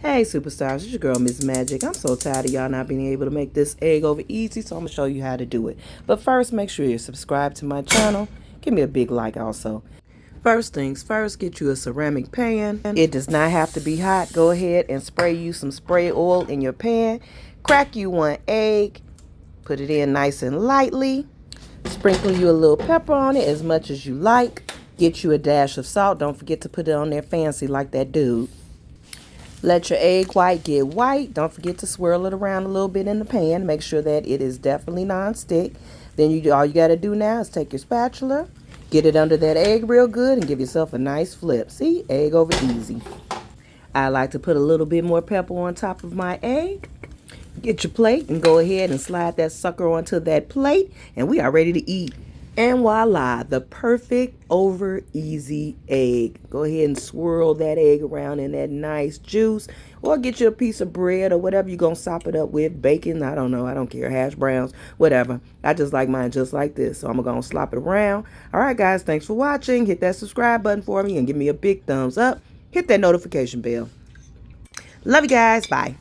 Hey superstars, it's your girl Miss Magic. I'm so tired of y'all not being able to make this egg over easy, so I'm going to show you how to do it. But first, make sure you're subscribed to my channel. Give me a big like also. First things first, get you a ceramic pan. It does not have to be hot. Go ahead and spray you some spray oil in your pan. Crack you one egg. Put it in nice and lightly. Sprinkle you a little pepper on it as much as you like. Get you a dash of salt. Don't forget to put it on there fancy like that dude. Let your egg white get white. Don't forget to swirl it around a little bit in the pan. Make sure that it is definitely non-stick. Then all you got to do now is take your spatula, get it under that egg real good, and give yourself a nice flip. See, egg over easy. I like to put a little bit more pepper on top of my egg. Get your plate and go ahead and slide that sucker onto that plate, and we are ready to eat. And voila, the perfect over easy egg. Go ahead and swirl that egg around in that nice juice, or get you a piece of bread or whatever you're going to sop it up with. Bacon, I don't know, I don't care, hash browns, whatever. I just like mine just like this, so I'm going to slop it around. All right, guys, thanks for watching. Hit that subscribe button for me and give me a big thumbs up. Hit that notification bell. Love you guys. Bye.